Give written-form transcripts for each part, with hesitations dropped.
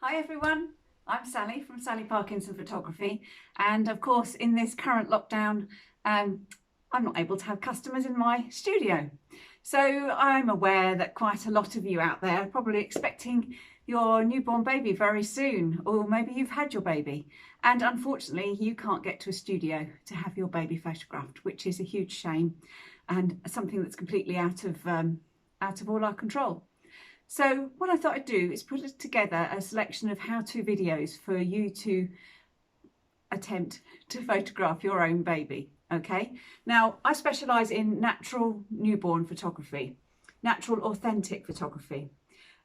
Hi everyone, I'm Sally from Sally Parkinson Photography, and of course in this current lockdown I'm not able to have customers in my studio. So I'm aware that quite a lot of you out there are probably expecting your newborn baby very soon, or maybe you've had your baby and unfortunately you can't get to a studio to have your baby photographed, which is a huge shame and something that's completely out of all our control. So what I thought I'd do is put together a selection of how-to videos for you to attempt to photograph your own baby. Okay, now I specialise in natural newborn photography, natural authentic photography.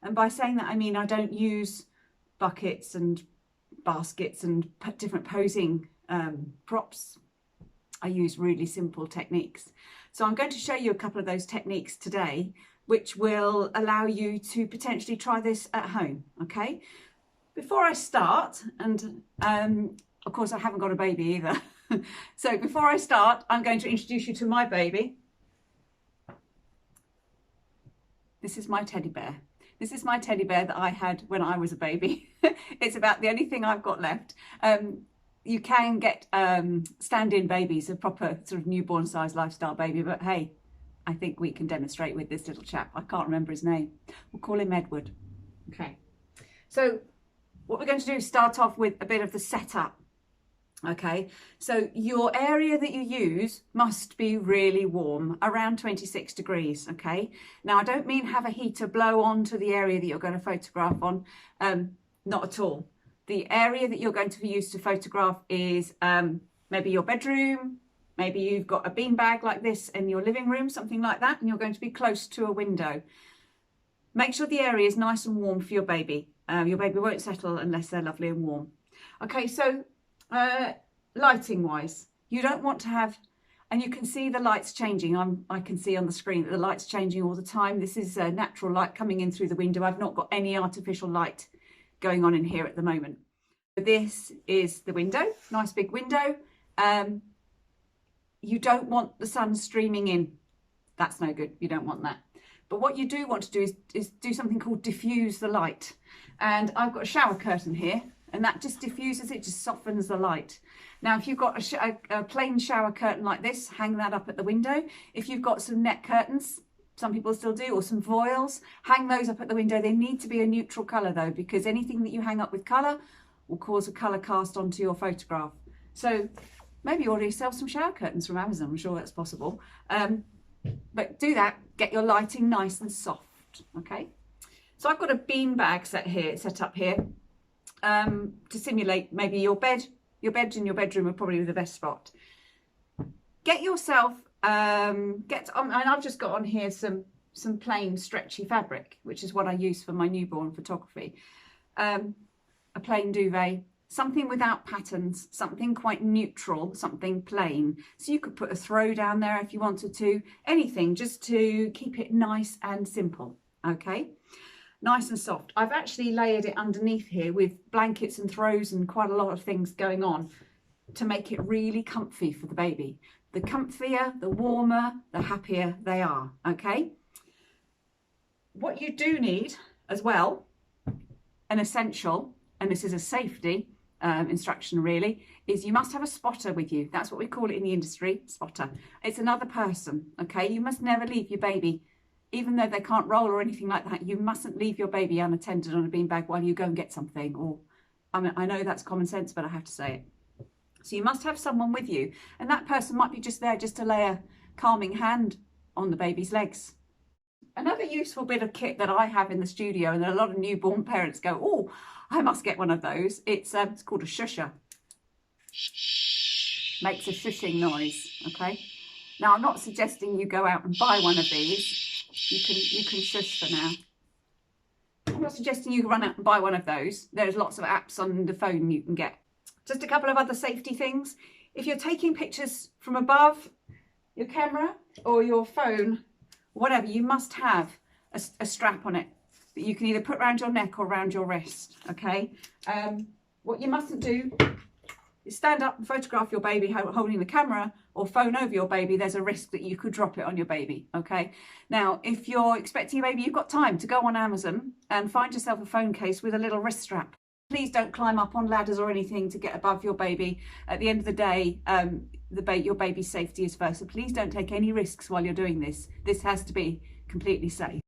And by saying that I mean I don't use buckets and baskets and different posing props. I use really simple techniques. So I'm going to show you a couple of those techniques today, which will allow you to potentially try this at home. Okay, before I start, and of course I haven't got a baby either, so before I start I'm going to introduce you to my baby. This is my teddy bear. This is my teddy bear that I had when I was a baby. It's about the only thing I've got left. You can get stand-in babies, a proper sort of newborn size lifestyle baby, but hey, I think we can demonstrate with this little chap. I can't remember his name. We'll call him Edward. Okay, so what we're going to do is start off with a bit of the setup. Okay, so your area that you use must be really warm, around 26 degrees. Okay, now I don't mean have a heater blow onto the area that you're going to photograph on, not at all. The area that you're going to use to photograph is maybe your bedroom. Maybe you've got a beanbag like this in your living room, something like that, and you're going to be close to a window. Make sure the area is nice and warm for your baby. Your baby won't settle unless they're lovely and warm. Okay, so lighting wise, you don't want to have, and you can see the lights changing. I can see on the screen that the light's changing all the time. This is natural light coming in through the window. I've not got any artificial light going on in here at the moment. This is the window, nice big window. You don't want the sun streaming in. That's no good. You don't want that. But what you do want to do is do something called diffuse the light. And I've got a shower curtain here, and that just diffuses it, just softens the light. Now, if you've got a plain shower curtain like this, hang that up at the window. If you've got some net curtains, some people still do, or some foils, hang those up at the window. They need to be a neutral colour though, because anything that you hang up with colour will cause a colour cast onto your photograph. So maybe order yourself some shower curtains from Amazon. I'm sure that's possible. But do that, get your lighting nice and soft, okay? So I've got a beanbag set up here to simulate maybe your bed. Your bed in your bedroom are probably the best spot. Get yourself, and I've just got on here some plain stretchy fabric, which is what I use for my newborn photography. A plain duvet, something without patterns, something quite neutral, something plain. So you could put a throw down there if you wanted to, anything just to keep it nice and simple, okay? Nice and soft. I've actually layered it underneath here with blankets and throws and quite a lot of things going on to make it really comfy for the baby. The comfier, the warmer, the happier they are, okay? What you do need as well, an essential, and this is a safety instruction really, is you must have a spotter with you. That's what we call it in the industry, spotter. It's another person, okay? You must never leave your baby, even though they can't roll or anything like that. You mustn't leave your baby unattended on a beanbag while you go and get something. Or, I mean, I know that's common sense, but I have to say it. So you must have someone with you, and that person might be just there just to lay a calming hand on the baby's legs. Another useful bit of kit that I have in the studio, and a lot of newborn parents go, oh, I must get one of those. It's called a shusher. Makes a shushing noise, okay? Now, I'm not suggesting you go out and buy one of these. You can shush for now. I'm not suggesting you run out and buy one of those. There's lots of apps on the phone you can get. Just a couple of other safety things. If you're taking pictures from above your camera or your phone, whatever, you must have a strap on it that you can either put around your neck or around your wrist, okay? What you mustn't do is stand up and photograph your baby holding the camera or phone over your baby. There's a risk that you could drop it on your baby, okay? Now, if you're expecting a baby, you've got time to go on Amazon and find yourself a phone case with a little wrist strap. Please don't climb up on ladders or anything to get above your baby. At the end of the day, your baby's safety is first. So please don't take any risks while you're doing this. This has to be completely safe.